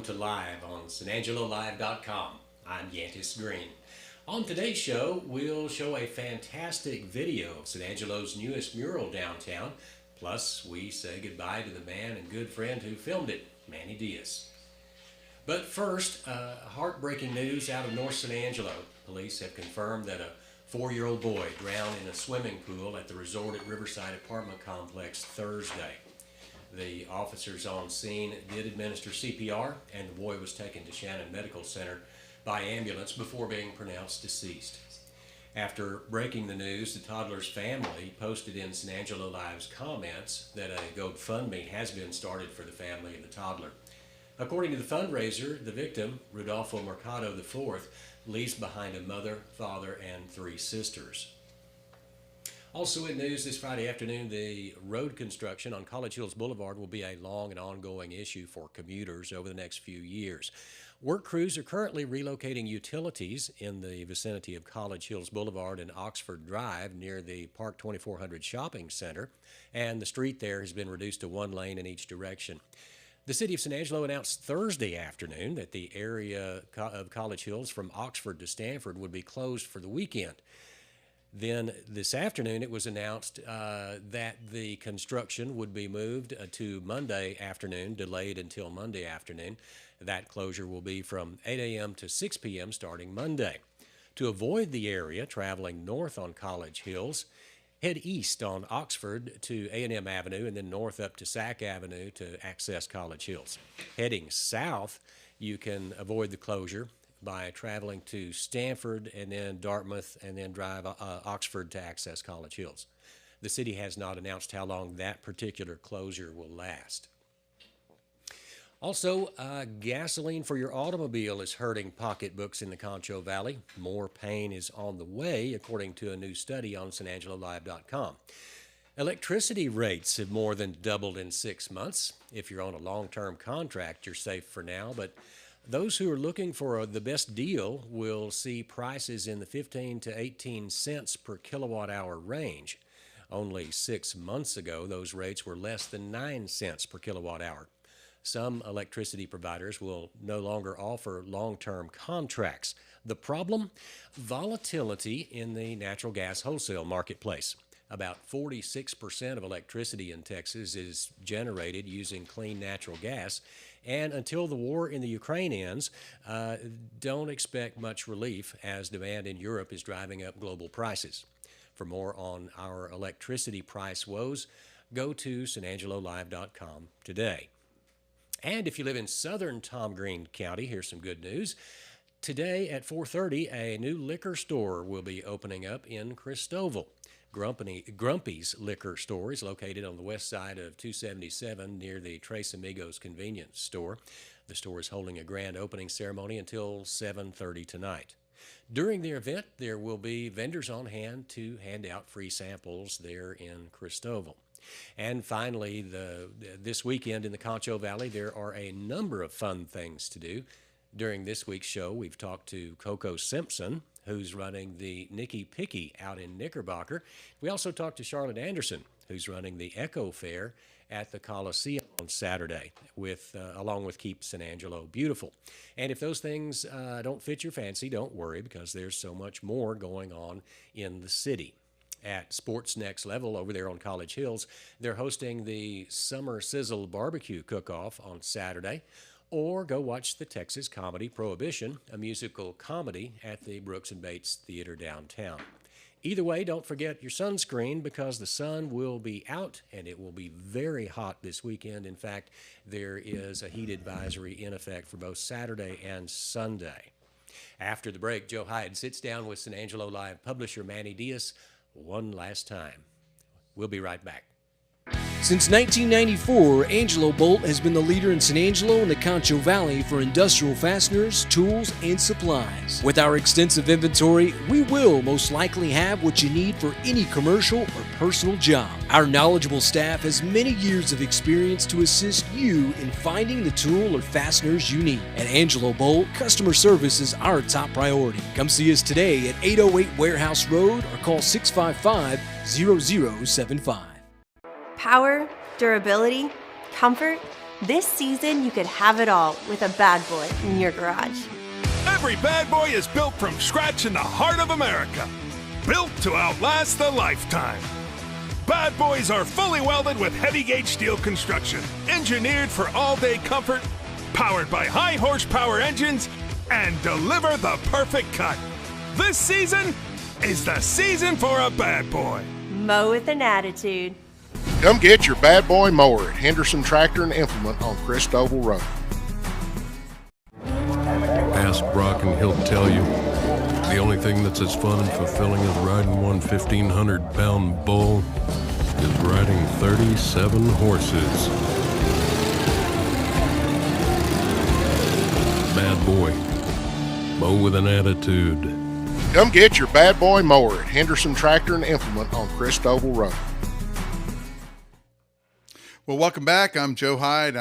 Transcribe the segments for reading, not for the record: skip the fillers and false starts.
to Live on SanAngeloLive.com. I'm Yantis Green. On today's show, we'll show a fantastic video of San Angelo's newest mural downtown. Plus, we say goodbye to the man and good friend who filmed it, Manny Diaz. But first, heartbreaking news out of North San Angelo. Police have confirmed that a 4-year-old boy drowned in a swimming pool at the resort at Riverside apartment complex Thursday. The officers on scene did administer CPR, and the boy was taken to Shannon Medical Center by ambulance before being pronounced deceased. After breaking the news, the toddler's family posted in San Angelo Live's comments that a GoFundMe has been started for the family of the toddler. According to the fundraiser, the victim, Rodolfo Mercado IV, leaves behind a mother, father, and 3 sisters. Also in news this Friday afternoon, the road construction on College Hills Boulevard will be a long and ongoing issue for commuters over the next few years. Work crews are currently relocating utilities in the vicinity of College Hills Boulevard and Oxford Drive near the Park 2400 shopping center, and the street there has been reduced to 1 lane in each direction. The city of San Angelo announced Thursday afternoon that the area of College Hills from Oxford to Stanford would be closed for the weekend. Then this afternoon it was announced that the construction would be moved to Monday afternoon, delayed until Monday afternoon. That closure will be from 8 a.m. to 6 p.m. starting Monday. To avoid the area traveling north on College Hills, head east on Oxford to A&M Avenue and then north up to Sac Avenue to access College Hills. Heading south, you can avoid the closure by traveling to Stanford and then Dartmouth and then drive Oxford to access College Hills. The city has not announced how long that particular closure will last. Also, gasoline for your automobile is hurting pocketbooks in the Concho Valley. More pain is on the way, according to a new study on SanAngeloLive.com. Electricity rates have more than doubled in 6 months. If you're on a long-term contract, you're safe for now, but those who are looking for the best deal will see prices in the 15 to 18 cents per kilowatt hour range. Only 6 months ago, those rates were less than 9 cents per kilowatt hour. Some electricity providers will no longer offer long-term contracts. The problem? Volatility in the natural gas wholesale marketplace. About 46% of electricity in Texas is generated using clean natural gas, and until the war in the Ukraine ends, don't expect much relief as demand in Europe is driving up global prices. For more on our electricity price woes, go to SanAngeloLive.com today. And if you live in southern Tom Green County, here's some good news. Today at 4:30, a new liquor store will be opening up in Christoval. Grumpy's Liquor Store is located on the west side of 277 near the Tres Amigos convenience store. The store is holding a grand opening ceremony until 7:30 tonight. During the event, there will be vendors on hand to hand out free samples there in Christoval. And finally, this weekend in the Concho Valley, there are a number of fun things to do. During this week's show, we've talked to Coco Simpson, who's running the Nicky Picky out in Knickerbocker. We also talked to Charlotte Anderson, who's running the Echo Fair at the Coliseum on Saturday, along with Keep San Angelo Beautiful. And if those things don't fit your fancy, don't worry, because there's so much more going on in the city. At Sports Next Level over there on College Hills, they're hosting the Summer Sizzle Barbecue Cook-Off on Saturday. Or go watch the Texas Comedy Prohibition, a musical comedy at the Brooks and Bates Theater downtown. Either way, don't forget your sunscreen because the sun will be out and it will be very hot this weekend. In fact, there is a heat advisory in effect for both Saturday and Sunday. After the break, Joe Hyde sits down with San Angelo Live publisher Manny Diaz one last time. We'll be right back. Since 1994, Angelo Bolt has been the leader in San Angelo and the Concho Valley for industrial fasteners, tools, and supplies. With our extensive inventory, we will most likely have what you need for any commercial or personal job. Our knowledgeable staff has many years of experience to assist you in finding the tool or fasteners you need. At Angelo Bolt, customer service is our top priority. Come see us today at 808 Warehouse Road or call 655-0075. Power, durability, comfort, This season, you could have it all with a bad boy in your garage. Every bad boy is built from scratch in the heart of America. Built to outlast a lifetime. Bad boys are fully welded with heavy gauge steel construction, engineered for all-day comfort, powered by high horsepower engines, and deliver the perfect cut. This season is the season for a bad boy. Mow with an attitude. Come get your bad boy mower at Henderson Tractor and Implement on Christoval Road. Ask Brock and he'll tell you the only thing that's as fun and fulfilling as riding one 1,500-pound bull is riding 37 horses. Bad boy. Mow with an attitude. Come get your bad boy mower at Henderson Tractor and Implement on Christoval Road. Well, welcome back. I'm Joe Hyde.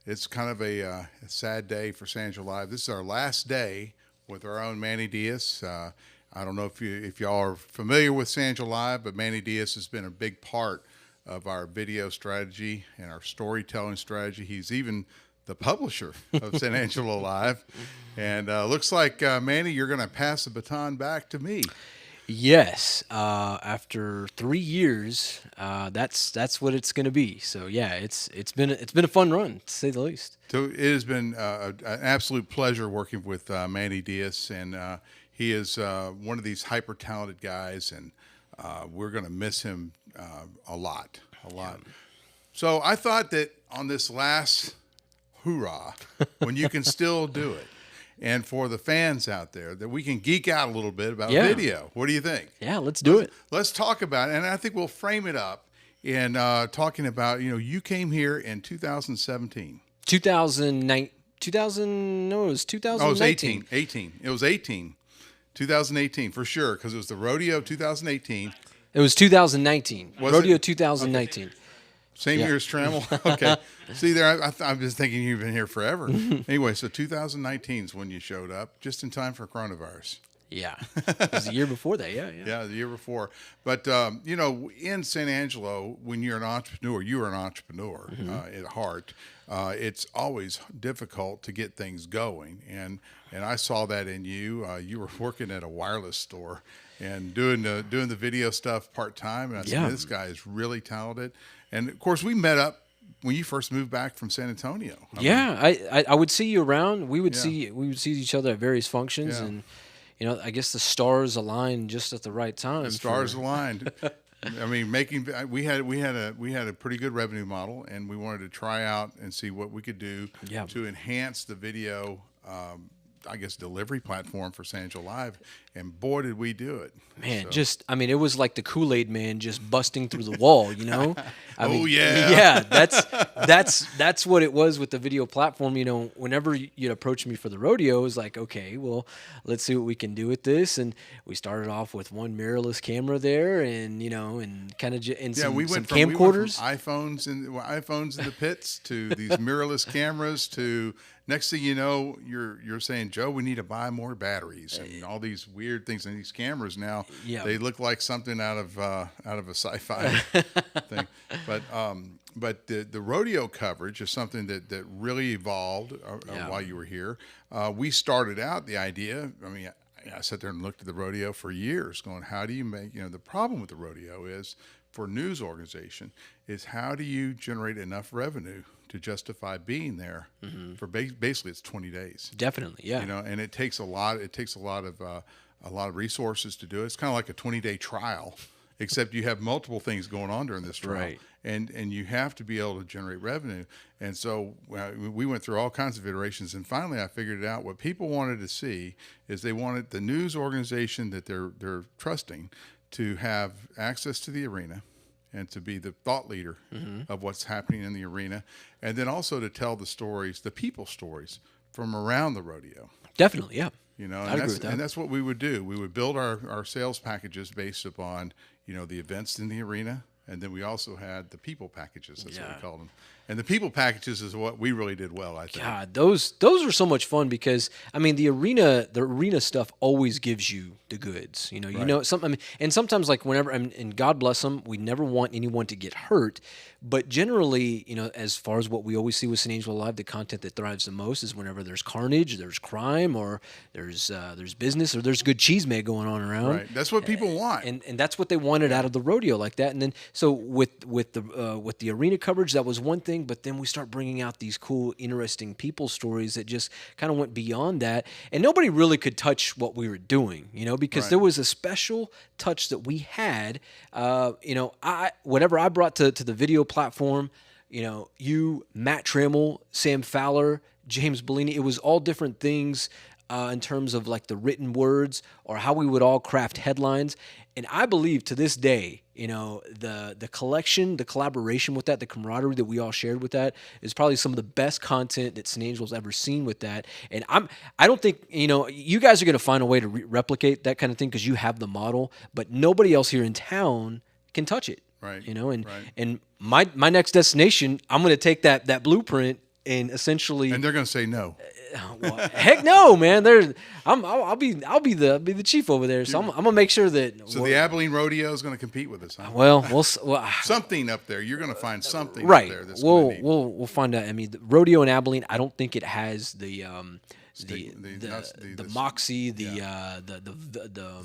It's kind of a sad day for San Angelo Live. This is our last day with our own Manny Diaz. I don't know if y'all are familiar with San Angelo Live, but Manny Diaz has been a big part of our video strategy and our storytelling strategy. He's even the publisher of San Angelo Live. And looks like, Manny, you're going to pass the baton back to me. Yes, after 3 years, that's what it's going to be. So yeah, it's been a fun run, to say the least. So it has been an absolute pleasure working with Manny Diaz, and he is one of these hyper talented guys, and we're going to miss him a lot. So I thought that on this last hoorah, when you can still do it, and for the fans out there, that we can geek out a little bit about video. What do you think? Yeah, let's do it. Let's talk about it, and I think we'll frame it up in talking about, you came here in 2017. 2009, 2000, no, it was 2019. Oh, it was 18. It was 18. 2018, for sure, because it was the rodeo 2018. It was 2019. Was rodeo it? 2019. Okay. Same year as Trammell? Okay. See there, I'm just thinking you've been here forever. Anyway, so 2019 is when you showed up, just in time for coronavirus. Yeah. It was the year before that, yeah. Yeah, the year before. But, in San Angelo, when you're an entrepreneur, you are an entrepreneur at heart. It's always difficult to get things going. And I saw that in you. You were working at a wireless store and doing the video stuff part-time. And I said, this guy is really talented. And, of course, we met up when you first moved back from San Antonio. I would see you around. We would see each other at various functions, and I guess the stars aligned just at the right time. The stars aligned. I mean, we had a pretty good revenue model, and we wanted to try out and see what we could do to enhance the video delivery platform for San Angelo Live, and boy, did we do it. Man, it was like the Kool-Aid man just busting through the wall, Yeah, that's what it was with the video platform. Whenever you'd approach me for the rodeo, it was like, okay, well, let's see what we can do with this. And we started off with one mirrorless camera there, and and kind of some camcorders. iPhones in the pits to these mirrorless cameras to next thing you know, you're saying, Joe, we need to buy more batteries and all these weird things. And these cameras now, they look like something out of a sci-fi thing. But the rodeo coverage is something that really evolved while you were here. We started out the idea. I mean, I sat there and looked at the rodeo for years, going, how do you make? The problem with the rodeo is, for a news organization, is how do you generate enough revenue to justify being there for basically it's 20 days. Definitely, yeah. And it takes a lot of resources to do it. It's kind of like a 20-day trial, except you have multiple things going on during this trial. Right. And you have to be able to generate revenue. And so we went through all kinds of iterations, and finally I figured it out. What people wanted to see is they wanted the news organization that they're trusting to have access to the arena and to be the thought leader of what's happening in the arena, and then also to tell the stories, the people stories from around the rodeo. Definitely, yeah. And I'd agree with that. And that's what we would do. We would build our sales packages based upon, the events in the arena, and then we also had the people packages, that's what we called them. And the people packages is what we really did well, I think. God, those were so much fun because I mean the arena stuff always gives you the goods. You know some. I mean, and sometimes like whenever and God bless them, we never want anyone to get hurt. But generally, as far as what we always see with San Angelo Live, the content that thrives the most is whenever there's carnage, there's crime, or there's business, or there's good cheese mag going on around. Right, that's what people want, and that's what they wanted out of the rodeo like that. And then so with the arena coverage, that was one thing. But then we start bringing out these cool, interesting people stories that just kind of went beyond that, and nobody really could touch what we were doing, because there was a special touch that we had. Whatever I brought to the video platform, you, Matt Trammell, Sam Fowler, James Bellini, it was all different things in terms of like the written words or how we would all craft headlines. And I believe to this day, the collection, the collaboration with that, the camaraderie that we all shared with that is probably some of the best content that San Angelo's ever seen with that. And I don't think, you guys are going to find a way to replicate that kind of thing because you have the model, but nobody else here in town can touch it. Right. And my next destination, I'm going to take that blueprint and essentially. And they're going to say no. Well, heck no, man. I'll be the chief over there. So I'm gonna make sure that. So the Abilene Rodeo is going to compete with us. Huh? Well, something up there. You're going to find something right. up there. That's we'll find out. I mean, the rodeo in Abilene. I don't think it has the moxie, the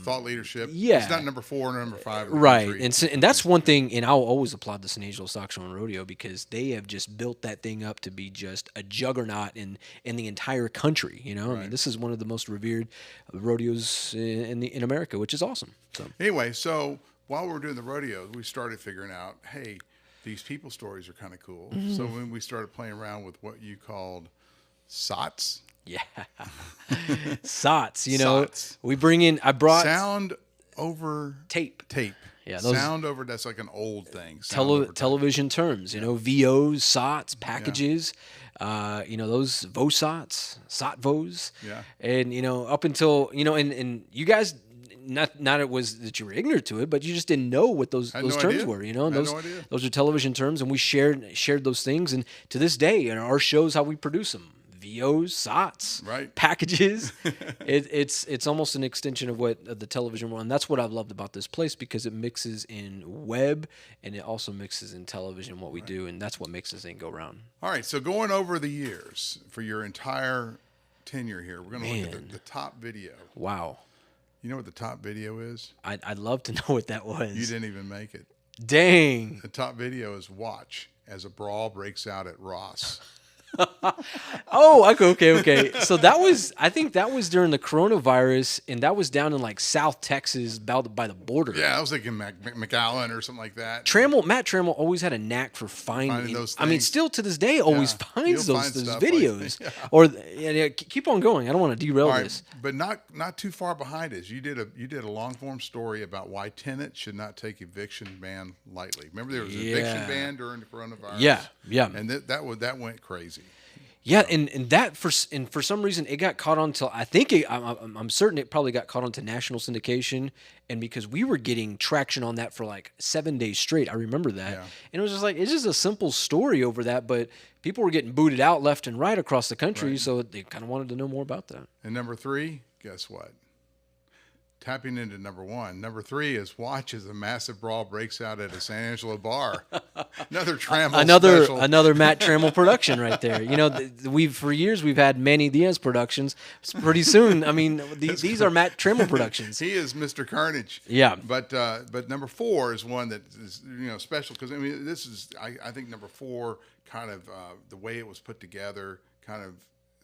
thought leadership. Yeah, it's not number 4 or number 5. Right, and that's one thing. And I'll always applaud the San Angelo Stock Show and Rodeo because they have just built that thing up to be just a juggernaut in the entire country. I mean, this is one of the most revered rodeos in America, which is awesome. So anyway, so while we were doing the rodeo, we started figuring out, hey, these people stories are kind of cool. Mm-hmm. So when we started playing around with what you called SOTs. Yeah. SOTs, SOTs. We bring in, I brought sound over tape. Yeah, sound over, that's like an old thing. Television terms, VOs, SOTs, packages, those VOSOTs, SOTVOs. Yeah. And, up until, and you guys, not it was that you were ignorant to it, but you just didn't know what those terms were, and those are television terms, and we shared those things. And to this day, in our shows, how we produce them. VOs, SOTs, packages. It's almost an extension of what the television was, and that's what I've loved about this place because it mixes in web and it also mixes in television what we do, and that's what makes this thing go round. All right, so going over the years for your entire tenure here, we're going to look at the top video. Wow. You know what the top video is? I'd love to know what that was. You didn't even make it. Dang. The top video is watch as a brawl breaks out at Ross. Oh, okay. So I think that was during the coronavirus, and that was down in like South Texas, about by the border. Yeah, I was thinking McAllen or something like that. Matt Trammell always had a knack for finding those things. I mean, still to this day, always finds those videos. Like, keep on going. I don't want to derail this. But not too far behind us. You did a long form story about why tenants should not take eviction ban lightly. Remember there was an eviction ban during the coronavirus. Yeah. And that went crazy. Yeah, and that for some reason it got caught on to, I think I'm certain it probably got caught onto national syndication, and because we were getting traction on that for like 7 days straight, I remember that, and it was just like it's just a simple story over that, but people were getting booted out left and right across the country, so they kind of wanted to know more about that. And number 3, guess what? Tapping into number 1. Number 3 is watch as a massive brawl breaks out at a San Angelo bar. Another Trammell special. Another Matt Trammell production right there. For years we've had Manny Diaz productions. Pretty soon, I mean, these are Matt Trammell productions. He is Mr. Carnage. Yeah. But number 4 is one that is special because I mean this is I think number 4 kind of the way it was put together kind of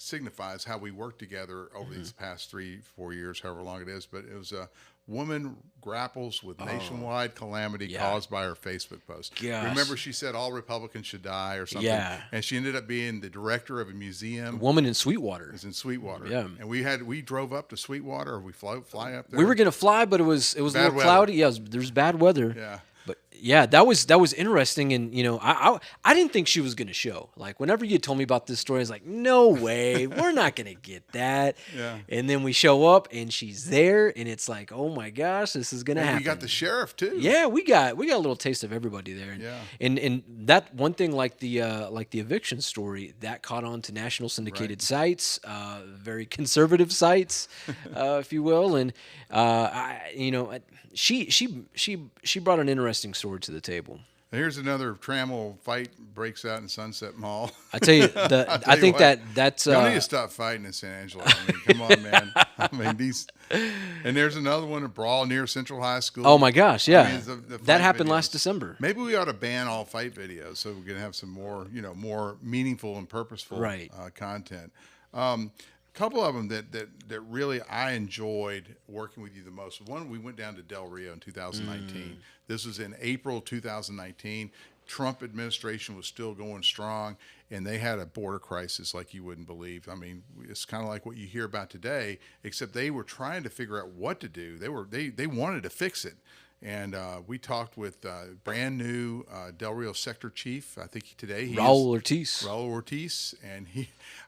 signifies how we work together over these past 3-4 years, however long it is. But it was a woman grapples with nationwide calamity caused by her Facebook post. Gosh. Remember, she said all Republicans should die or something. Yeah. And she ended up being the director of a museum. A woman in Sweetwater. Is in Sweetwater. Yeah. And we drove up to Sweetwater, or we fly up there. We were gonna fly, but it was a little cloudy. Yeah, there's bad weather. Yeah. But Yeah, that was interesting, and I didn't think she was gonna show. Like whenever you told me about this story, I was like, no way, we're not gonna get that. Yeah. And then we show up, and she's there, and it's like, oh my gosh, this is gonna And happen. we got the sheriff too. Yeah, we got a little taste of everybody there. Yeah. And that one thing, like the eviction story, that caught on to national syndicated sites, very conservative sites, if you will, and she brought an interesting story to the table. Here's another Trammell fight breaks out in Sunset Mall. I tell you, I think that's y'all need to stop fighting in San Angelo. I mean, come on, man. I mean these, and there's another one, a brawl near Central High School. Oh my gosh, yeah, I mean, the that happened videos. last December. Maybe we ought to ban all fight videos so we can have some more, more meaningful and purposeful content. Couple of them that really I enjoyed working with you the most. One, we went down to Del Rio in 2019. This was in April 2019. Trump administration was still going strong, and they had a border crisis like you wouldn't believe. I mean, it's kind of like what you hear about today, except they were trying to figure out what to do. They wanted to fix it. And we talked with brand new Del Rio sector chief. I think today Raul Ortiz, and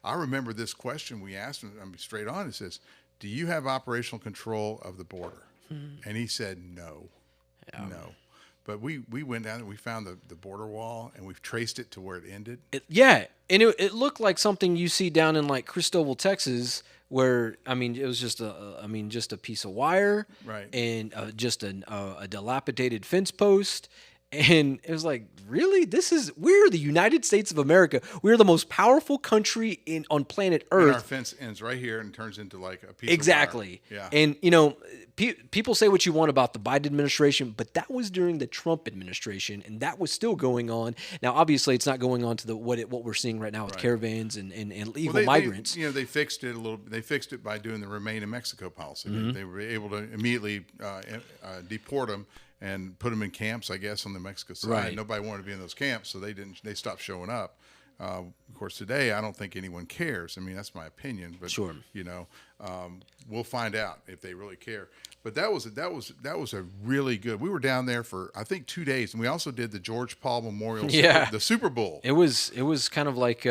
I remember this question we asked him. I mean, straight on. It says, "Do you have operational control of the border?" And he said, "No, no." But we went down and we found the border wall, and we've traced it to where it ended. And it looked like something you see down in like Cristobal, Texas, where it was just a piece of wire, right, and just a dilapidated fence post, and it was like, really, we're the United States of America. We're the most powerful country on planet Earth. And our fence ends right here and turns into like a piece exactly. of wire. Yeah, and people say what you want about the Biden administration, but that was during the Trump administration, and that was still going on. Now, obviously, it's not going on to what we're seeing right now with caravans and illegal migrants. They fixed it a little. They fixed it by doing the Remain in Mexico policy. They were able to immediately deport them and put them in camps, I guess, on the Mexico side. Right. Nobody wanted to be in those camps, so they stopped showing up. Of course, today I don't think anyone cares. I mean, that's my opinion, but sure, we'll find out if they really care. But that was a really good. We were down there for I think 2 days, and we also did the George Paul Memorial, the Super Bowl. It was kind of like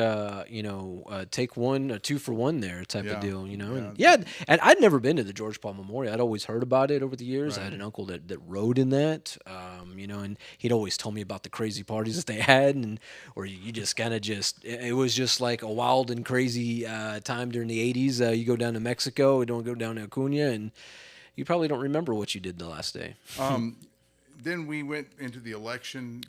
take one, a 2 for 1 there type of deal, And I'd never been to the George Paul Memorial. I'd always heard about it over the years. Right. I had an uncle that rode in that, and he'd always tell me about the crazy parties that they had, or you just kind of it was just like a wild and crazy time during the 80s. You go down to Mexico, you don't go down to Acuna, and you probably don't remember what you did the last day. Then we went into the election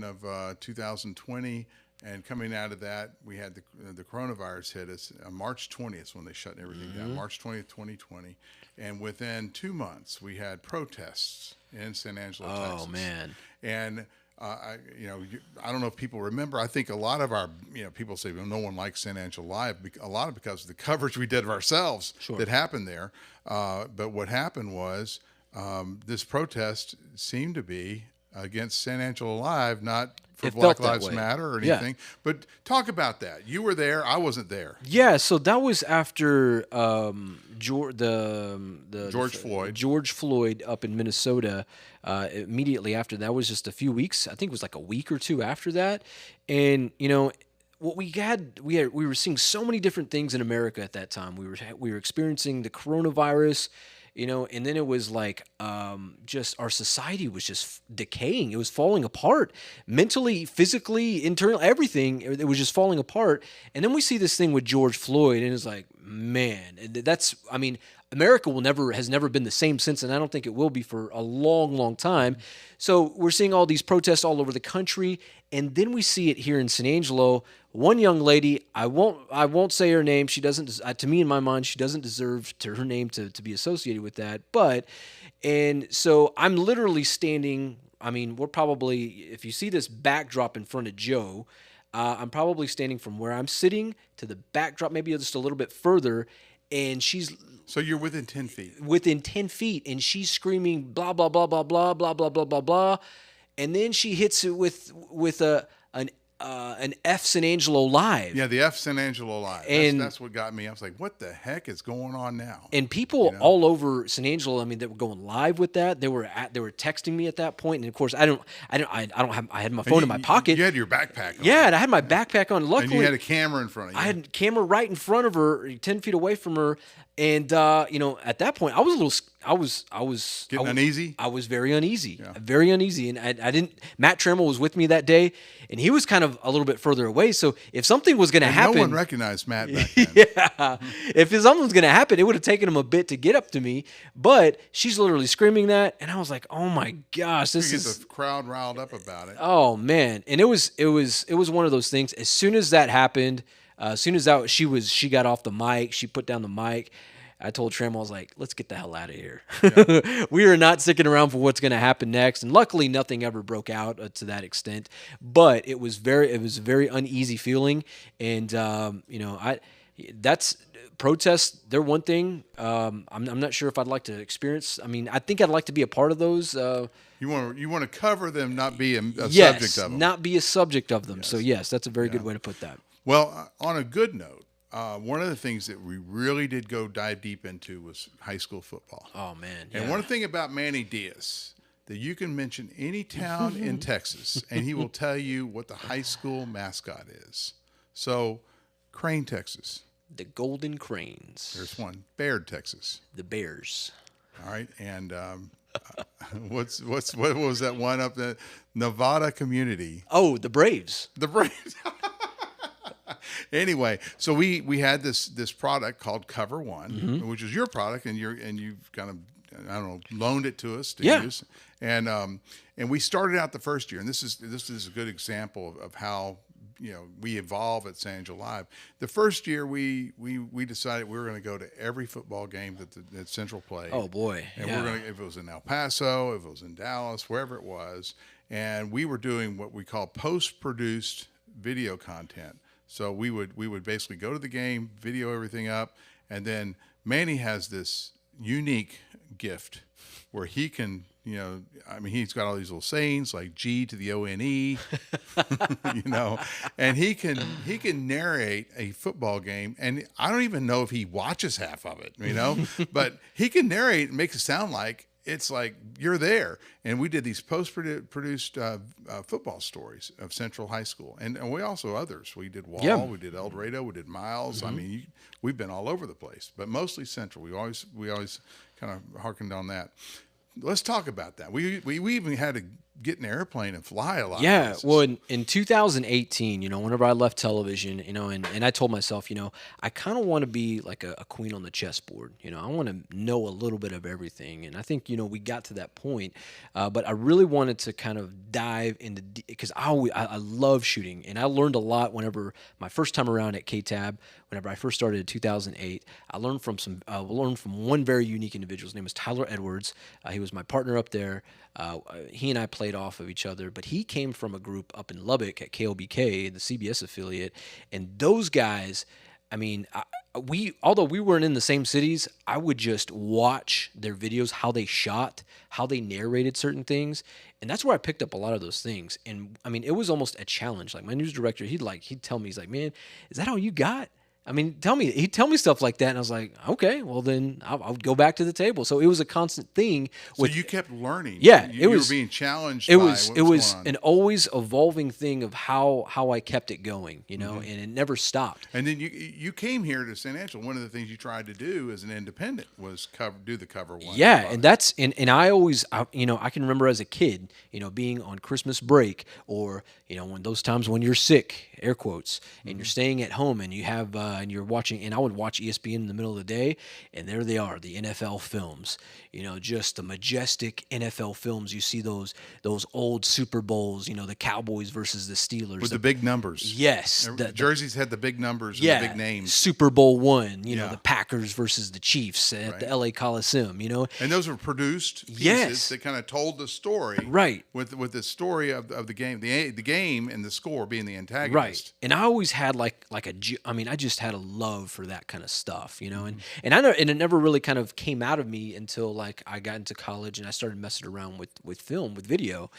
of 2020, and coming out of that, we had the coronavirus hit us on March 20th when they shut everything down, March 20th, 2020. And within 2 months, we had protests in San Angelo, Texas. Oh, man. And I don't know if people remember. I think a lot of our, people say, well, no one likes San Angelo Live. A lot of because of the coverage we did of ourselves that happened there. But what happened was this protest seemed to be against San Angelo Live, not for Black Lives Matter or anything. Yeah. But talk about that. You were there. I wasn't there. Yeah. So that was after George Floyd up in Minnesota. Immediately after that was just a few weeks. I think it was like a week or two after that. And what we were seeing so many different things in America at that time. We were experiencing the coronavirus. And then it was like just our society was just decaying. It was falling apart mentally, physically, internally, everything. It was just falling apart. And then we see this thing with George Floyd, and it's like, man, America has never been the same since, and I don't think it will be for a long, long time. So we're seeing all these protests all over the country, and then we see it here in San Angelo. One young lady, I won't say her name. She doesn't. To me, in my mind, she doesn't deserve her name to be associated with that. And so I'm literally standing. We're probably, if you see this backdrop in front of Joe, I'm probably standing from where I'm sitting to the backdrop, maybe just a little bit further, and she's. So you're within 10 feet. Within 10 feet, and she's screaming blah blah blah blah blah blah blah blah blah blah, and then she hits it with an F San Angelo Live. Yeah, the F San Angelo Live. And that's what got me. I was like, what the heck is going on now? And people all over San Angelo, I mean, they were going live with that. They were texting me at that point, and of course, I had my phone in my pocket. You had your backpack on. Yeah, and I had my backpack on. Luckily, and you had a camera in front of you. I had a camera right in front of her, 10 feet away from her, and at that point, I was getting uneasy. I was very uneasy, very uneasy, and I didn't. Matt Trammell was with me that day, and he was kind of a little bit further away. So if something was going to happen, no one recognized Matt back then. Yeah, if something was going to happen, it would have taken him a bit to get up to me. But she's literally screaming that, and I was like, "Oh my gosh, this is the crowd riled up about it." Oh man, and it was one of those things. As soon as that happened, as soon as she got off the mic, she put down the mic. I told Trammell, I was like, let's get the hell out of here. Yeah. We are not sticking around for what's going to happen next. And luckily, nothing ever broke out to that extent. But it was a very uneasy feeling. And, that's protests. They're one thing. I'm not sure if I'd like to experience. I mean, I think I'd like to be a part of those. You want to cover them, not be a yes, subject of them. Not be a subject of them. Yes. So, yes, that's a very good way to put that. Well, on a good note, one of the things that we really did dive deep into was high school football. Oh, man. And one thing about Manny Diaz, that you can mention any town in Texas, and he will tell you what the high school mascot is. So, Crane, Texas. The Golden Cranes. There's one. Baird, Texas. The Bears. All right. And what was that one up there? Nevada Community. Oh, the Braves. The Braves. Anyway, so we had this product called Cover One, which is your product, and you've kind of, I don't know, loaned it to us to use, and we started out the first year, and this is a good example of how we evolve at San Angelo Live. The first year we decided we were going to go to every football game that Central played. Oh boy! And we're going to, if it was in El Paso, if it was in Dallas, wherever it was, and we were doing what we call post-produced video content. So we would basically go to the game, video everything up, and then Manny has this unique gift where he can, he's got all these little sayings like G to the O-N-E, and he can narrate a football game, and I don't even know if he watches half of it, but he can narrate and make it sound like it's like you're there. And we did these post-produced football stories of Central High School, and we also others. We did Wall, we did El Dorado, we did Miles. I mean, we've been all over the place, but mostly Central. We always kind of harkened on that. Let's talk about that. We even had to get in an airplane and fly a lot. Yeah, well, in 2018, whenever I left television, and I told myself, I kind of want to be like a queen on the chessboard. I want to know a little bit of everything, and I think we got to that point. But I really wanted to kind of dive into because I love shooting, and I learned a lot whenever my first time around at KTAB. Whenever I first started in 2008, I learned from one very unique individual. His name was Tyler Edwards. He was my partner up there. He and I played off of each other, but he came from a group up in Lubbock at KOBK, the CBS affiliate, and those guys, I mean, although we weren't in the same cities, I would just watch their videos, how they shot, how they narrated certain things, and that's where I picked up a lot of those things. And I mean, it was almost a challenge. Like my news director, he'd tell me, he's like, "Man, is that all you got?" I mean, he'd tell me stuff like that, and I was like, okay, well then I'll go back to the table. So it was a constant thing. So you kept learning. Yeah, you were being challenged. It was an always evolving thing of how I kept it going, and it never stopped. And then you came here to San Angelo. One of the things you tried to do as an independent was do the Cover One. Yeah, and that's and I always I can remember as a kid, being on Christmas break or when those times when you're sick, air quotes, and you're staying at home and you have. And you're watching, and I would watch ESPN in the middle of the day, and there they are, the NFL films, just the majestic NFL films. You see those old Super Bowls, the Cowboys versus the Steelers. With the big numbers. Yes. The jerseys had the big numbers and the big names. Super Bowl I, the Packers versus the Chiefs at the LA Coliseum, And those were produced pieces yes. that kind of told the story. Right. With the story of the game, the game and the score being the antagonist. Right. And I always had I just had a love for that kind of stuff, you know, and it never really kind of came out of me until like I got into college and I started messing around with film, with video,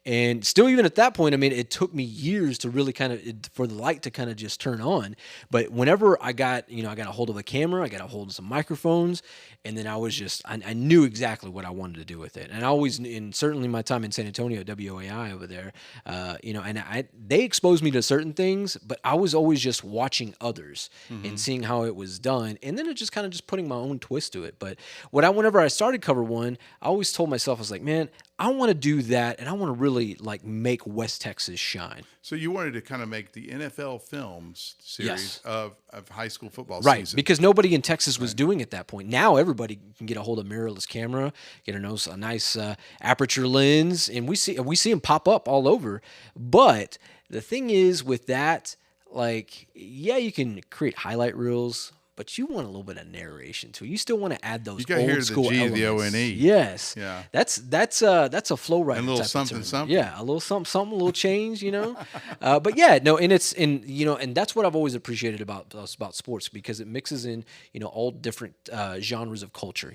and still even at that point, I mean, it took me years to really kind of for the light to kind of just turn on. But whenever I got a hold of a camera, I got a hold of some microphones, and then I knew exactly what I wanted to do with it. And I always, in certainly my time in San Antonio, WOAI over there, and they exposed me to certain things, but I was always just watching others and seeing how it was done, and then it just kind of just putting my own twist to it. But whenever I started Cover One, I always told myself, I was like, man, I want to do that, and I want to really like make West Texas shine. So you wanted to kind of make the NFL Films series of high school football right, season. Because nobody in Texas was doing it at that point. Now everybody can get a hold of mirrorless camera, get a nice aperture lens, and we see them pop up all over. But the thing is with that, like, yeah, you can create highlight reels, but you want a little bit of narration too. You still want to add those old school elements. You got to hear the G, the O-N-E. Yes. Yeah. That's a flow writer. And a little something. Yeah, a little something, a little change, you know. But yeah, no, and and that's what I've always appreciated about sports, because it mixes in, all different genres of culture.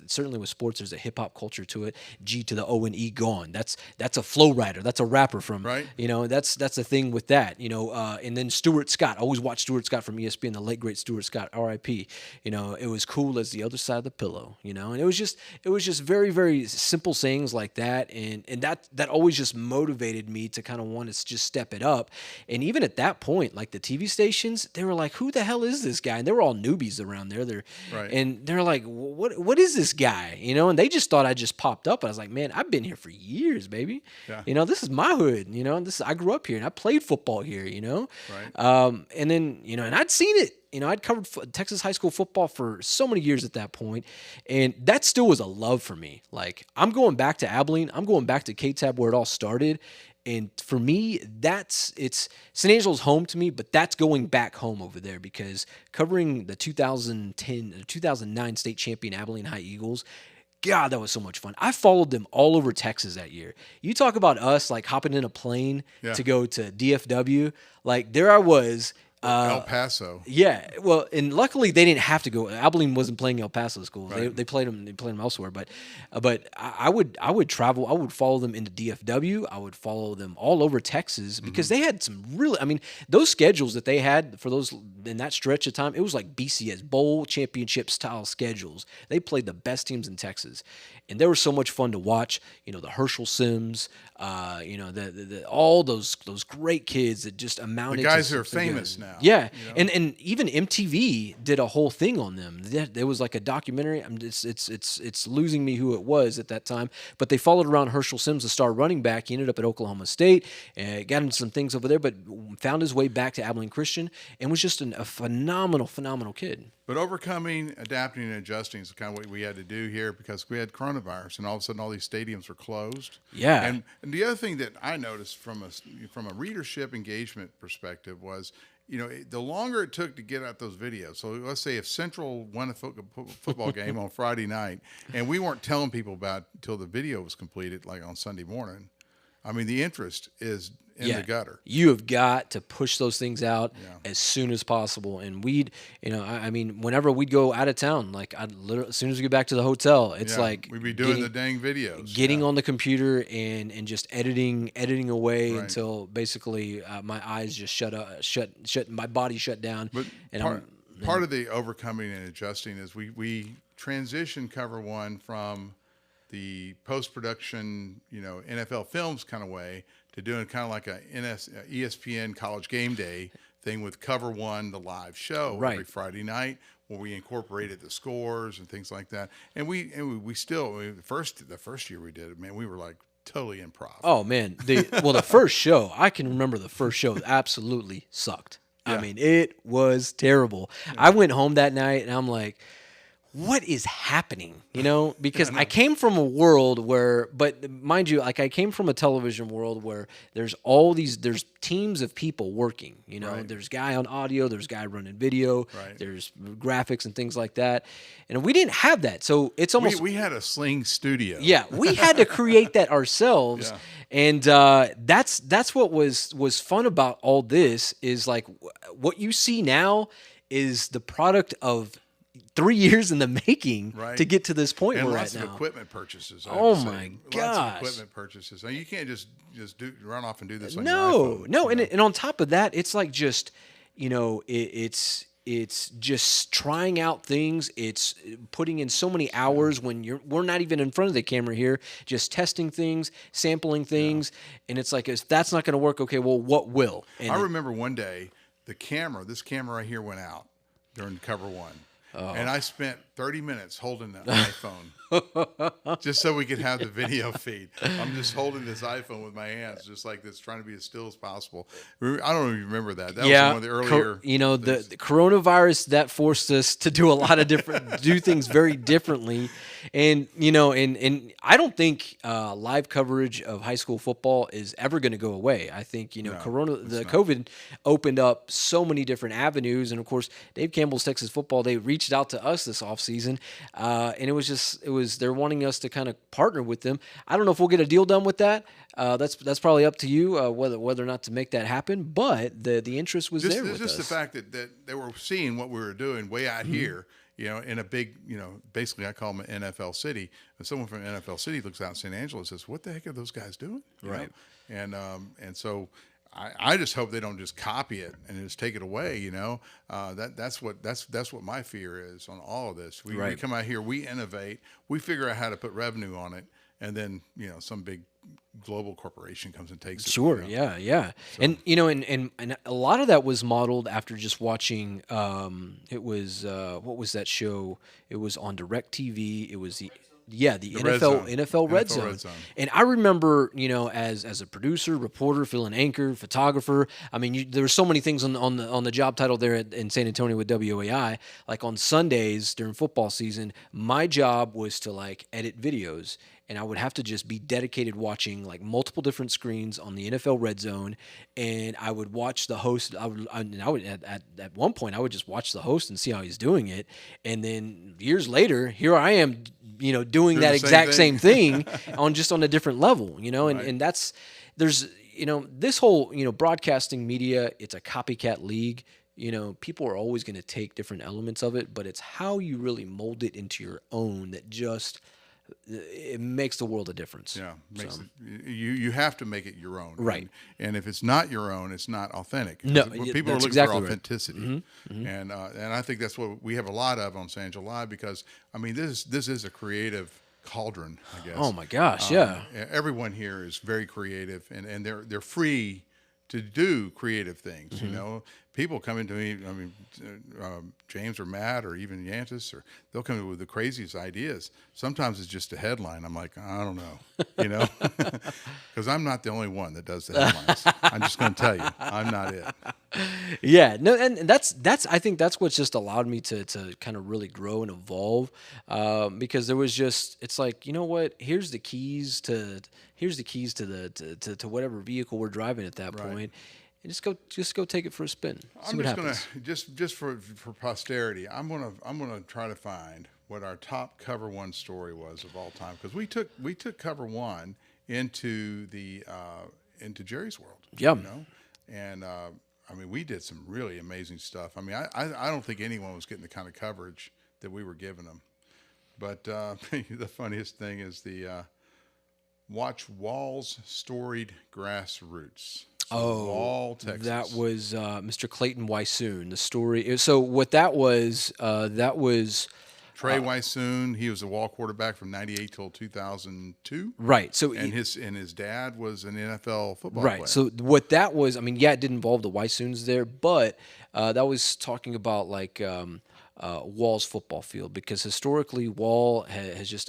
Certainly with sports, there's a hip hop culture to it. G to the O-N-E gone. That's a flow writer. That's a rapper from right. That's the thing with that. And then Stuart Scott. I always watch Stuart Scott from ESPN, the late great Stuart Scott. R.I.P. It was cool as the other side of the pillow, and it was just very, very simple sayings like that, and that always just motivated me to kind of want to just step it up. And even at that point, like the TV stations, they were like, "Who the hell is this guy?" And they were all newbies around there. And they're like, "What is this guy?" And they just thought I just popped up. I was like, "Man, I've been here for years, baby. Yeah. This is my hood. I grew up here and I played football here. Right. And then and I'd seen it. I'd covered Texas high school football for so many years at that point, and that still was a love for me. Like, I'm going back to Abilene. I'm going back to K-Tab where it all started. And for me, it's San Angelo's home to me, but that's going back home over there, because covering the 2009 state champion Abilene High Eagles, God, that was so much fun. I followed them all over Texas that year. You talk about us like hopping in a plane to go to DFW. Like, there I was. El Paso. Yeah, well, and luckily they didn't have to go. Abilene wasn't playing El Paso schools. Right. They played them elsewhere. But I would travel. I would follow them into DFW. I would follow them all over Texas, because they had some really. I mean, those schedules that they had for those in that stretch of time, it was like BCS bowl championship style schedules. They played the best teams in Texas, and they were so much fun to watch. The Herschel Sims. All those great kids that just amounted. The guys to who are famous now. Yeah, and even MTV did a whole thing on them. There was like a documentary. It's losing me who it was at that time, but they followed around Herschel Sims, the star running back. He ended up at Oklahoma State, got into some things over there, but found his way back to Abilene Christian, and was just a phenomenal kid. But overcoming, adapting, and adjusting is kind of what we had to do here, because we had coronavirus, and all of a sudden all these stadiums were closed. Yeah. And the other thing that I noticed from a readership engagement perspective was, the longer it took to get out those videos. So let's say if Central won a football game on Friday night, and we weren't telling people about it until the video was completed, like on Sunday morning. I mean, the interest is in the gutter. You have got to push those things out as soon as possible. And whenever we'd go out of town, like as soon as we get back to the hotel, it's like we'd be doing the dang videos, getting on the computer and just editing away until basically my eyes just shut, my body shut down. But part of the overcoming and adjusting is we transitioned Cover One from the post-production, NFL Films kind of way to doing kind of like a ESPN College Game Day thing with Cover One, the live show every Friday night, where we incorporated the scores and things like that. And we still, the first year we did it, man, we were like totally improv. Oh man, the first show, I can remember the first show absolutely sucked. Yeah. I mean, it was terrible. Yeah. I went home that night and I'm like, what is happening? Because I came from a world where, but mind you, like I came from a television world where there's teams of people working, there's guy on audio, there's guy running video, there's graphics and things like that. And we didn't have that. So it's almost, we had a Sling studio. Yeah. We had to create that ourselves. Yeah. And that's what was fun about all this is like what you see now is the product of 3 years in the making Right. to get to this point And we're lots at of now. equipment purchases. I Oh have to say. my Lots gosh. of equipment purchases. And you can't just run off and do this on No, your iPhone. no, you know? and on top of that, it's like just it's just trying out things. It's putting in so many hours when we're not even in front of the camera here, just testing things, sampling things, and it's like if that's not going to work, okay, well, what will? And I remember one day this camera right here went out during cover one. And I spent 30 minutes holding the iPhone just so we could have the video feed. I'm just holding this iPhone with my hands, just like this, trying to be as still as possible. I don't even remember that. That was one of the earlier. The coronavirus that forced us to do a lot of do things very differently, and and I don't think live coverage of high school football is ever going to go away. I think COVID opened up so many different avenues, and of course, Dave Campbell's Texas Football, they reached out to us this offseason, and they're wanting us to kind of partner with them. I don't know if we'll get a deal done with that. That's probably up to you whether or not to make that happen. But the interest was there with us. Just the fact that they were seeing what we were doing way out here, in a big, basically I call them an NFL city. And someone from an NFL city looks out in San Angelo and says, "What the heck are those guys doing?" Right. And so I just hope they don't just copy it and just take it away. That's what my fear is on all of this. We come out here, we innovate, we figure out how to put revenue on it, and then some big global corporation comes and takes it. Sure, yeah. So. And and a lot of that was modeled after just watching. It was what was that show? It was on DirecTV. It was the NFL Red Zone. And I remember, as a producer, reporter, filling anchor, photographer. I mean, there were so many things on the job title there in San Antonio with WAI. Like on Sundays during football season, my job was to edit videos. And I would have to just be dedicated watching multiple different screens on the NFL Red Zone, and I would watch the host. I would at one point I would just watch the host and see how he's doing it, and then years later, here I am, doing that exact same thing on a different level, and there's this whole broadcasting media. It's a copycat league. People are always going to take different elements of it, but it's how you really mold it into your own that just. It makes the world a difference. Yeah, you have to make it your own, right? And if it's not your own, it's not authentic. No, people are looking for authenticity, right. And I think that's what we have a lot of on San Angelo Live, because this is a creative cauldron, I guess. Oh my gosh, yeah. Everyone here is very creative, and they're free to do creative things. People come into me. James or Matt or even Yantis, or they'll come in with the craziest ideas. Sometimes it's just a headline. I'm like, I don't know, because I'm not the only one that does the headlines. I'm just going to tell you, I'm not it. Yeah, no, and that's I think that's what's just allowed me to kind of really grow and evolve, because there was it's like, what? Here's the keys to to whatever vehicle we're driving at that point. And just go take it for a spin. See what happens. Just for posterity, I'm gonna try to find what our top cover one story was of all time, because we took cover one into Jerry's world. Yeah. And we did some really amazing stuff. I don't think anyone was getting the kind of coverage that we were giving them. But the funniest thing is the watch Wall's storied grassroots. Wall, Texas. That was Mr. Clayton Wysoon. The story. So what that was Trey Wysoon. He was a Wall quarterback from '98 till 2002. Right. So his dad was an NFL football player. Right. So what that was, it didn't involve the Wysoons there, but that was talking about Wall's football field, because historically Wall has just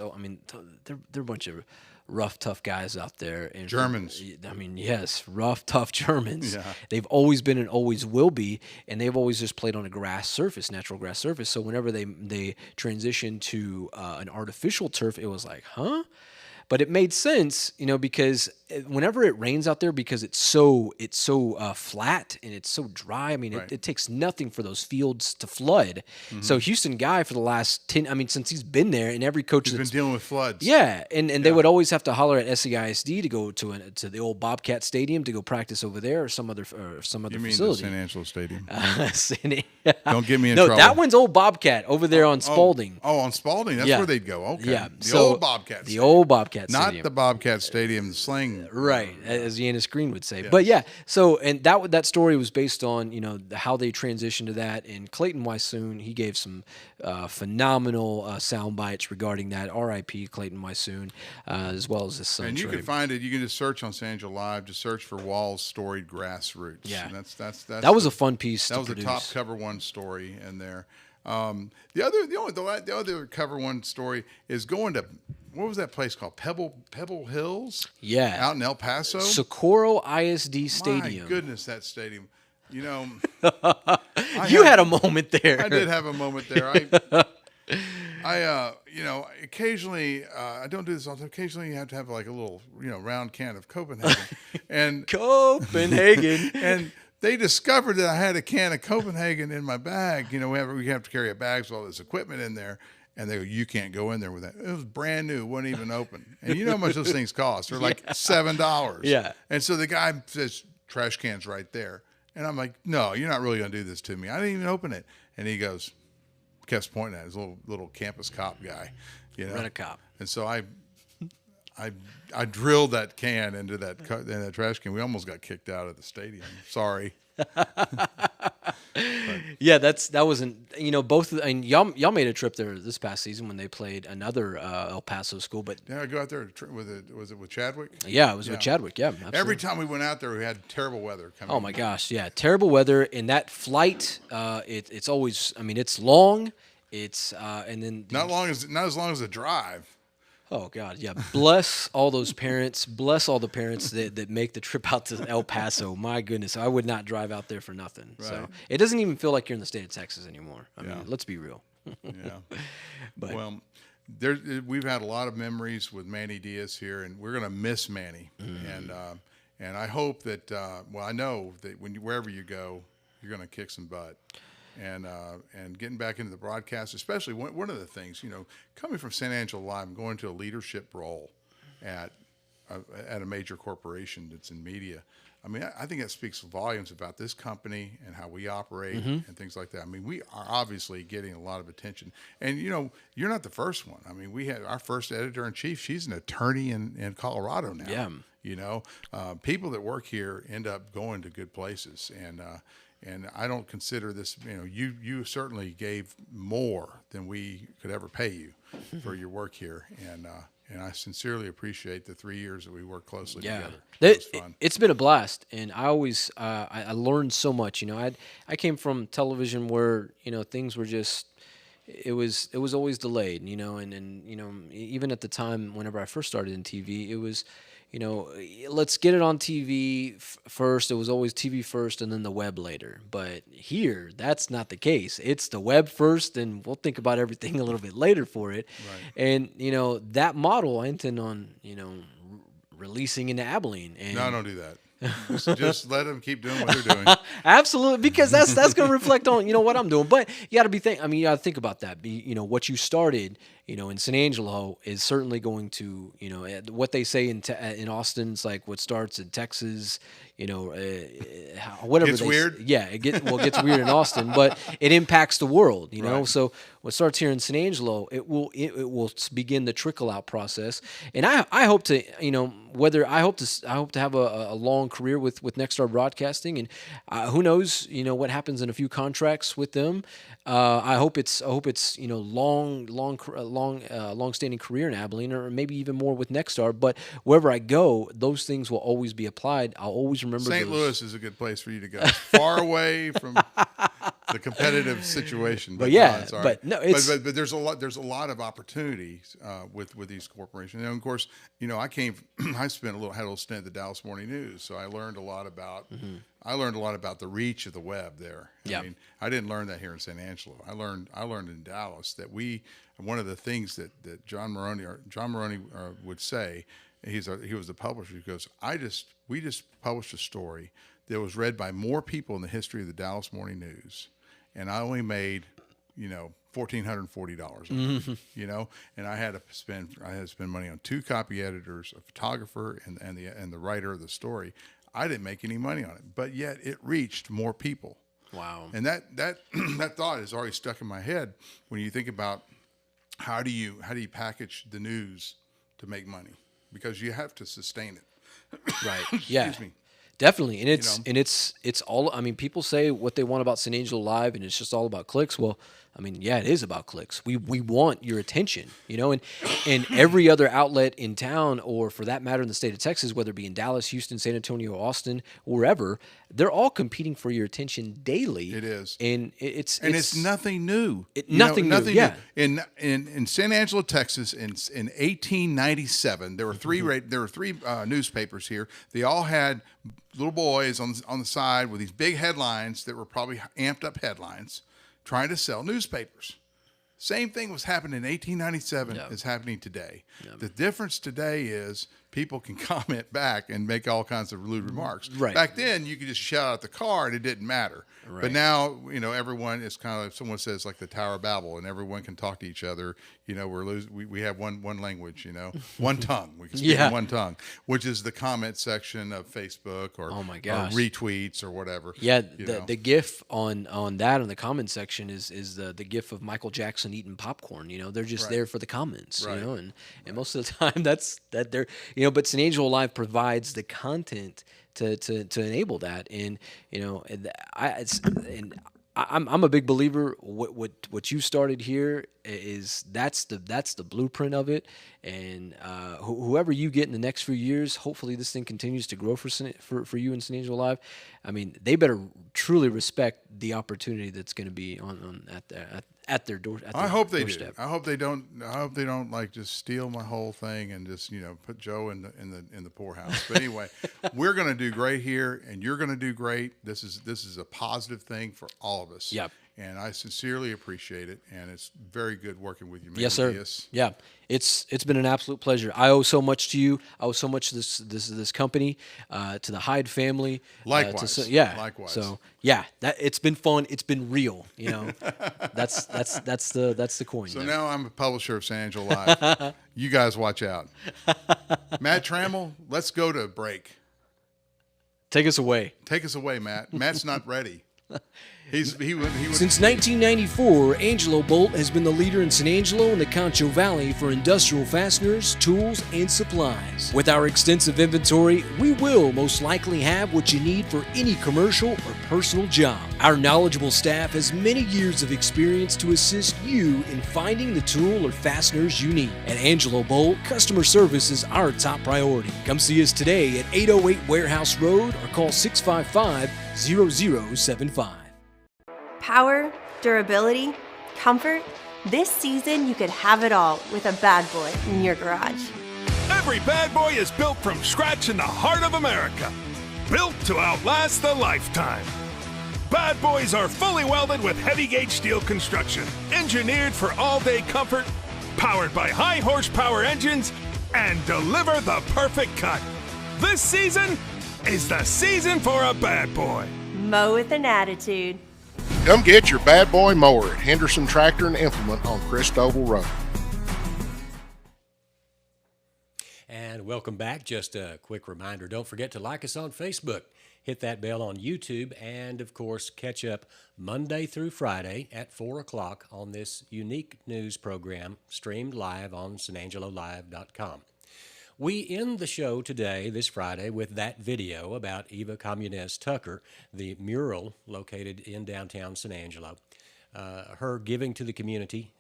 they're a bunch of rough, tough guys out there. And Germans. Yes, rough, tough Germans. Yeah. They've always been and always will be, and they've always just played on a grass surface, natural grass surface. So whenever they transitioned to an artificial turf, it was like, huh? But it made sense, because whenever it rains out there, because it's so flat and it's so dry. I mean, Right. it takes nothing for those fields to flood. So Houston Guy for the last 10, I mean, since he's been there, and every coach He's been that's dealing with floods. yeah, and they would always have to holler at SEISD to go to the old Bobcat Stadium to go practice over there, or some other You mean facility. the San Angelo Stadium? San- Don't get me in no, trouble. that one's old Bobcat over there on Spalding. Oh, on Spalding. That's Yeah. where they'd go. Okay. Yeah, The so old Bobcat. The old Bobcat Not Stadium. the Bobcat Stadium, the sling. Right, as Yanis Green would say. But yeah, so and that story was based on how they transitioned to that. And Clayton Wysoon, he gave some phenomenal sound bites regarding that. R.I.P. Clayton Wysoon, as well as his son. And you Trey. can find it. You can just search on San Angelo Live. Just search for Wall's storied grassroots. Yeah. And that's that was a fun piece. That to was produce. the top cover one story in there. The other cover one story is going to, what was that place called? Pebble Hills. Yeah, out in El Paso. Socorro ISD Stadium. My goodness, that stadium. You had a moment there. I did have a moment there. Occasionally, I don't do this all the time. Occasionally, you have to have like a little, round can of Copenhagen, and Copenhagen. and they discovered that I had a can of Copenhagen in my bag. We have to carry a bag with all this equipment in there. And they go, you can't go in there with that. It was brand new, wasn't even open. And you know how much those things cost? They're like $7. Yeah. And so the guy says, trash can's right there. And I'm like, no, you're not really going to do this to me. I didn't even open it. And he goes, kept pointing at his little campus cop guy. Rent-a-cop. And so I drilled that can into that trash can. We almost got kicked out of the stadium. Sorry. Yeah, that wasn't both. And y'all made a trip there this past season when they played another El Paso school. But yeah, I go out there was it with Chadwick? Yeah, it was with Chadwick. Yeah, absolutely. Every time we went out there, we had terrible weather coming. Oh my gosh, yeah, terrible weather. And that flight, it's always. I mean, it's long. It's and then not as long as the drive. Oh God, yeah. Bless all those parents. Bless all the parents that make the trip out to El Paso. My goodness, I would not drive out there for nothing. Right. So it doesn't even feel like you're in the state of Texas anymore. I mean, let's be real. Yeah. But well, we've had a lot of memories with Manny Diaz here, and we're gonna miss Manny. And I hope that I know that wherever you go, you're gonna kick some butt. And getting back into the broadcast, especially one of the things, coming from San Angelo Live and going to a leadership role at a major corporation that's in media. I mean, I think that speaks volumes about this company and how we operate and things like that. I mean, we are obviously getting a lot of attention. And, you're not the first one. I mean, we had our first editor-in-chief. She's an attorney in Colorado now. Yeah. People that work here end up going to good places. And I don't consider this, you certainly gave more than we could ever pay you for your work here. And I sincerely appreciate the 3 years that we worked closely together. It was fun. It's been a blast. And I always, I learned so much. I came from television where, things were just, it was always delayed, and even at the time, whenever I first started in TV, it was, let's get it on TV first. It was always TV first and then the web later. But here, that's not the case. It's the web first, and we'll think about everything a little bit later for it. Right. And, that model I intend on, releasing into Abilene. And no, don't do that. Just let them keep doing what they're doing. Absolutely, because that's going to reflect on what I'm doing. But you got to you got to think about that. What you started, in San Angelo is certainly going to, what they say in Austin, it's like what starts in Texas, whatever. Gets weird. Yeah, it gets weird in Austin, but it impacts the world. Right. So what starts here in San Angelo, it will begin the trickle out process. And I hope to, I hope to have a long career with Nexstar Broadcasting, and who knows, what happens in a few contracts with them. I hope it's long-standing career in Abilene, or maybe even more with Nexstar. But wherever I go, those things will always be applied. I'll always remember. St. Louis is a good place for you to go, far away from the competitive situation. But there's a lot of opportunities with these corporations. And of course, I had a little stint at the Dallas Morning News, so I learned a lot about. Mm-hmm. I learned a lot about the reach of the web there. Yeah. I mean, I didn't learn that here in San Angelo. I learned in Dallas that one of the things that John Maroney would say he was the publisher. He goes, we just published a story that was read by more people in the history of the Dallas Morning News, and I only made, $1,440 on it, and I had to spend money on 2 copy editors, a photographer, and the writer of the story. I didn't make any money on it, but yet it reached more people. Wow. And that that thought is already stuck in my head when you think about how do you package the news to make money, because you have to sustain it. Right. Yeah. Excuse me. Definitely. And it's all, I mean, people say what they want about San Angelo Live and it's just all about clicks. Well, I mean, yeah, it is about clicks. We want your attention, and every other outlet in town, or for that matter in the state of Texas, whether it be in Dallas, Houston, San Antonio, Austin, wherever, they're all competing for your attention daily. It is. And it's nothing new. Nothing new. Yeah. In San Angelo, Texas, in 1897, there were three newspapers here. They all had little boys on the side with these big headlines that were probably amped up headlines, trying to sell newspapers. Same thing was happening in 1897 is happening today. The difference today is people can comment back and make all kinds of lewd remarks. Right. Back then, you could just shout out the car and it didn't matter. Right. But now, everyone is kind of, if someone says like the Tower of Babel, and everyone can talk to each other. We have one language, one tongue. We can speak in one tongue, which is the comment section of Facebook or, oh my gosh, or retweets or whatever. Yeah, the GIF on that on the comment section is the GIF of Michael Jackson eating popcorn. They're just there for the comments. Right. And most of the time that they're but San Angelo Live provides the content to enable that, and I'm a big believer. What you started here is that's the blueprint of it, and whoever you get in the next few years, hopefully this thing continues to grow for you in San Angelo Live. I mean, they better truly respect the opportunity that's going to be at their door. I hope they do. I hope they don't like just steal my whole thing and just put Joe in the poorhouse. But anyway, we're going to do great here, and you're going to do great. This is a positive thing for all of us. Yep. And I sincerely appreciate it, and it's very good working with you, man. Yes, sir. Diaz. Yeah, it's been an absolute pleasure. I owe so much to you. I owe so much to this company, to the Hyde family. Likewise. Likewise. So yeah, it's been fun. It's been real. That's the coin. So now I'm a publisher of San Angelo Live. You guys watch out. Matt Trammell, let's go to break. Take us away. Take us away, Matt. Matt's not ready. Since 1994, Angelo Bolt has been the leader in San Angelo and the Concho Valley for industrial fasteners, tools, and supplies. With our extensive inventory, we will most likely have what you need for any commercial or personal job. Our knowledgeable staff has many years of experience to assist you in finding the tool or fasteners you need. At Angelo Bolt, customer service is our top priority. Come see us today at 808 Warehouse Road or call 655-0075. Power, durability, comfort. This season, you could have it all with a bad boy in your garage. Every bad boy is built from scratch in the heart of America. Built to outlast a lifetime. Bad boys are fully welded with heavy gauge steel construction, engineered for all-day comfort, powered by high horsepower engines, and deliver the perfect cut. This season is the season for a bad boy. Mow with an attitude. Come get your bad boy mower at Henderson Tractor and Implement on Christoval Road. And welcome back. Just a quick reminder, don't forget to like us on Facebook, hit that bell on YouTube, and of course catch up Monday through Friday at 4 o'clock on this unique news program streamed live on sanangelolive.com. We end the show today, this Friday, with that video about Eva Communez Tucker, the mural located in downtown San Angelo. Her giving to the community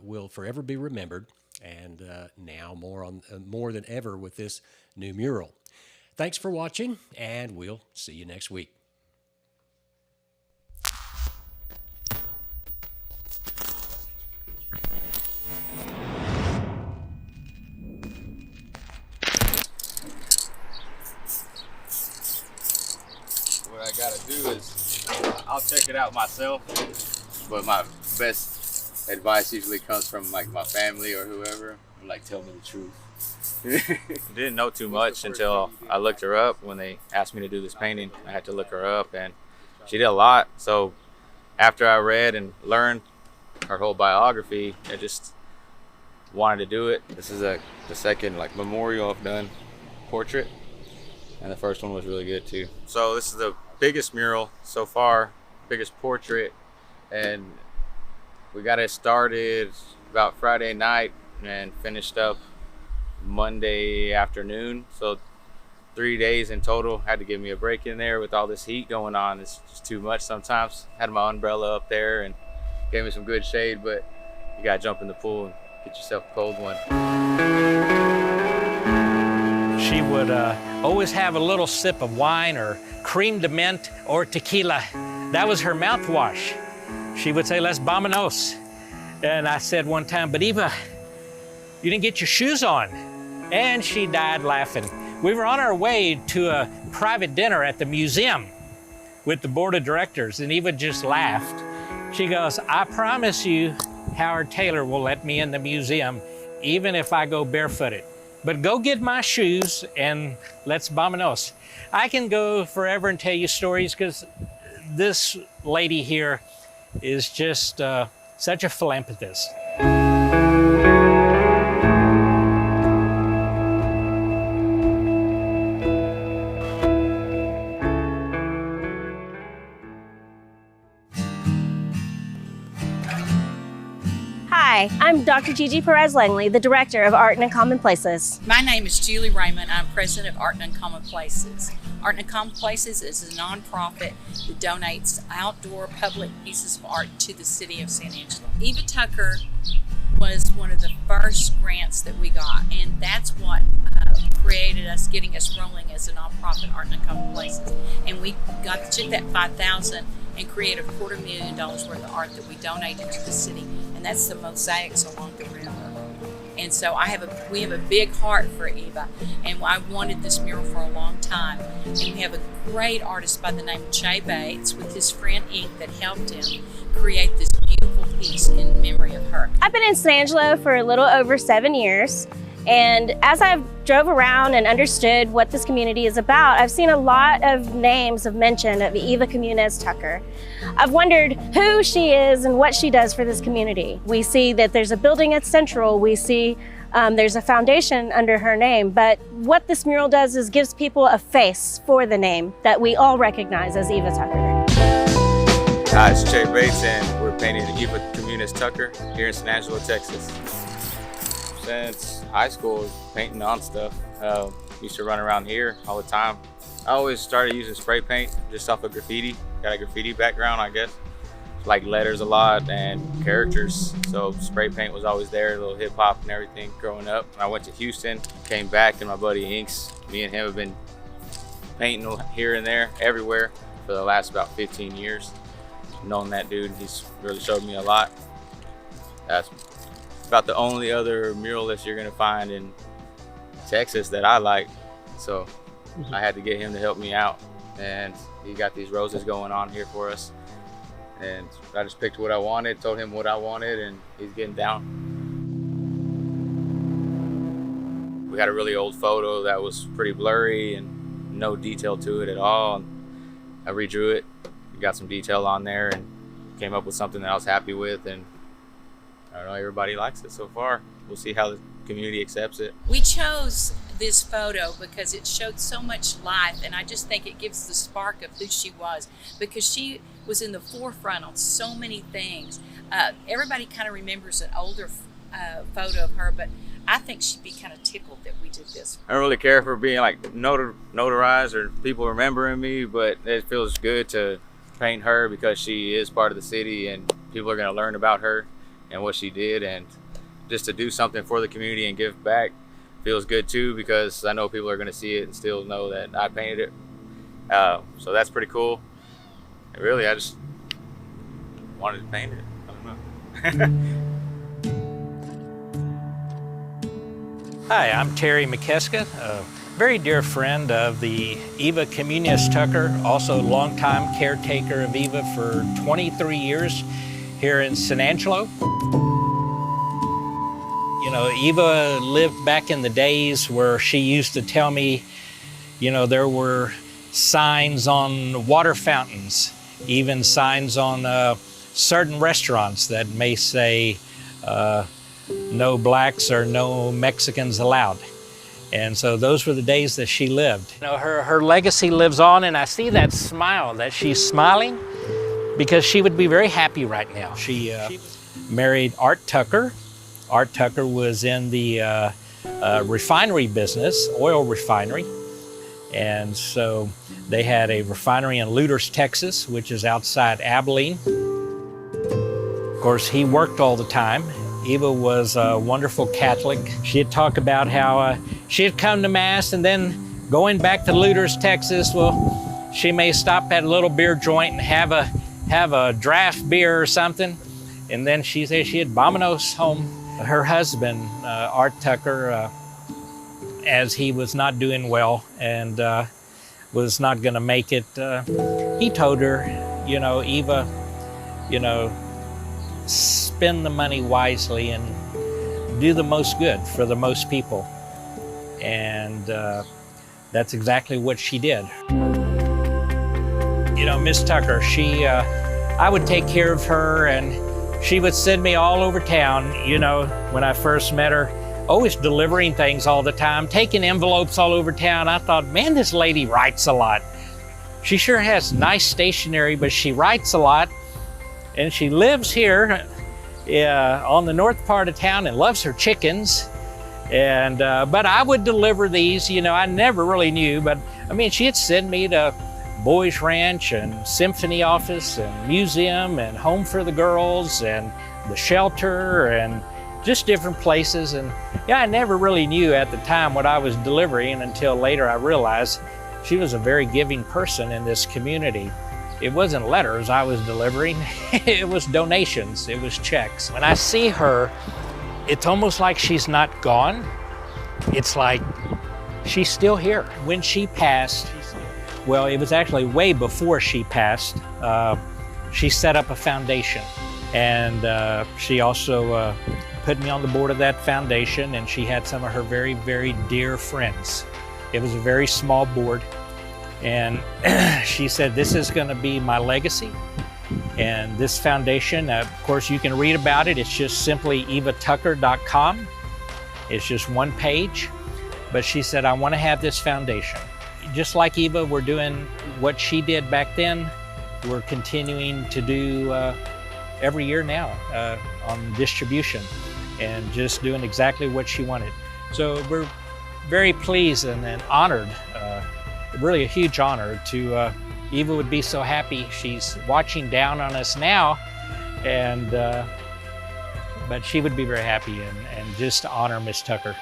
will forever be remembered, and now more than ever with this new mural. Thanks for watching, and we'll see you next week. What I gotta do is, I'll check it out myself, but my best advice usually comes from like my family or whoever, like tell me the truth. Didn't know too much until I looked her up. When they asked me to do this painting, I had to look her up, and she did a lot. So after I read and learned her whole biography, I just wanted to do it. This is the second memorial I've done portrait, and the first one was really good too. So this is the biggest mural so far, biggest portrait, and we got it started about Friday night and finished up Monday afternoon. So 3 days in total. Had to give me a break in there with all this heat going on. It's just too much sometimes. Had my umbrella up there and gave me some good shade, but you gotta jump in the pool and get yourself a cold one. She would always have a little sip of wine or creme de mint or tequila. That was her mouthwash. She would say, "Let's vamonos." And I said one time, "But Eva, you didn't get your shoes on." And she died laughing. We were on our way to a private dinner at the museum with the board of directors, and Eva just laughed. She goes, "I promise you, Howard Taylor will let me in the museum, even if I go barefooted. But go get my shoes and let's vamonos." I can go forever and tell you stories because this lady here is just such a philanthropist. Hi, I'm Dr. Gigi Perez-Langley, the Director of Art and Uncommon Places. My name is Julie Raymond. I'm President of Art and Uncommon Places. Art and Uncommon Places is a nonprofit that donates outdoor public pieces of art to the city of San Angelo. Eva Tucker was one of the first grants that we got, and that's what created us, getting us rolling as a nonprofit, Art and Uncommon Places. And we took that $5,000 and created $250,000 worth of art that we donated to the city, and that's the mosaics along the river. And so we have a big heart for Eva, and I wanted this mural for a long time. And we have a great artist by the name of Jay Bates with his friend Ink that helped him create this beautiful piece in memory of her. I've been in San Angelo for a little over 7 years, and as I've drove around and understood what this community is about, I've seen a lot of names of mention of Eva Comunez Tucker. I've wondered who she is and what she does for this community. We see that there's a building at Central. We see there's a foundation under her name, but what this mural does is gives people a face for the name that we all recognize as Eva Tucker. Hi, it's Jay Bates, and we're painting Eva Comunez Tucker here in San Angelo, Texas. Since high school, painting on stuff. Used to run around here all the time. I always started using spray paint just off of graffiti. Got a graffiti background, I guess. Like letters a lot and characters. So spray paint was always there, a little hip hop and everything growing up. I went to Houston, came back, and my buddy Inks, me and him have been painting here and there, everywhere for the last about 15 years. Known that dude, he's really showed me a lot. That's about the only other muralist you're gonna find in Texas that I like. So I had to get him to help me out. And he got these roses going on here for us. And I just picked what I wanted, told him what I wanted, and he's getting down. We had a really old photo that was pretty blurry and no detail to it at all. And I redrew it, got some detail on there, and came up with something that I was happy with. And I don't know, everybody likes it so far. We'll see how the community accepts it. We chose this photo because it showed so much life, and I just think it gives the spark of who she was, because she was in the forefront on so many things. Everybody kind of remembers an older photo of her, but I think she'd be kind of tickled that we did this. I don't really care for being like notarized or people remembering me, but it feels good to paint her because she is part of the city and people are going to learn about her and what she did, and just to do something for the community and give back feels good too, because I know people are going to see it and still know that I painted it. So that's pretty cool. And really, I just wanted to paint it. I don't know. Hi, I'm Terry McKeska, a very dear friend of the Eva Comunez Tucker, also longtime caretaker of Eva for 23 years here in San Angelo. You know, Eva lived back in the days where she used to tell me, you know, there were signs on water fountains, even signs on certain restaurants that may say no blacks or no Mexicans allowed. And so those were the days that she lived. You know, her legacy lives on, and I see that smile, that she's smiling because she would be very happy right now. She married Art Tucker. Art Tucker was in the refinery business, oil refinery. And so they had a refinery in Lueders, Texas, which is outside Abilene. Of course, he worked all the time. Eva was a wonderful Catholic. She'd talk about how she'd come to Mass and then going back to Lueders, Texas, well, she may stop at a little beer joint and have a draft beer or something. And then she said she had Vámonos home. Her husband, Art Tucker, as he was not doing well and was not going to make it, he told her, you know, Eva, you know, spend the money wisely and do the most good for the most people. And that's exactly what she did. You know, Miss Tucker, I would take care of her, and she would send me all over town, you know, when I first met her, always delivering things all the time, taking envelopes all over town. I thought, man, this lady writes a lot. She sure has nice stationery, but she writes a lot. And she lives here on the north part of town and loves her chickens. And but I would deliver these, you know, I never really knew, but I mean, she'd send me to Boys Ranch and Symphony Office and Museum and Home for the Girls and the shelter and just different places. And yeah, I never really knew at the time what I was delivering until later I realized she was a very giving person in this community. It wasn't letters I was delivering, it was donations, it was checks. When I see her, it's almost like she's not gone. It's like she's still here. When she passed, well, it was actually way before she passed, she set up a foundation. And she also put me on the board of that foundation, and she had some of her very, very dear friends. It was a very small board. And she said, this is going to be my legacy. And this foundation, of course, you can read about it. It's just simply evatucker.com. It's just one page. But she said, I want to have this foundation. Just like Eva, we're doing what she did back then. We're continuing to do every year now on distribution and just doing exactly what she wanted. So we're very pleased and honored, really a huge honor to, Eva would be so happy. She's watching down on us now, and but she would be very happy and just to honor Miss Tucker.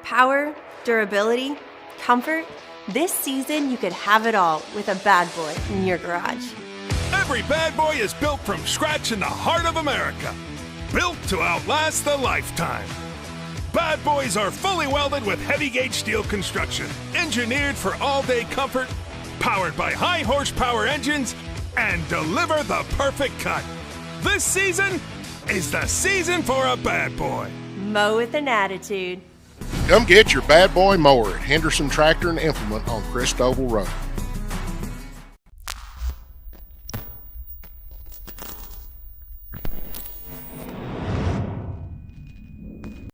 Power, durability, comfort. This season, you could have it all with a bad boy in your garage. Every bad boy is built from scratch in the heart of America. Built to outlast a lifetime. Bad boys are fully welded with heavy gauge steel construction, engineered for all-day comfort, powered by high horsepower engines, and deliver the perfect cut. This season is the season for a bad boy. Mow with an attitude. Come get your bad boy mower at Henderson Tractor and Implement on Christoval Road.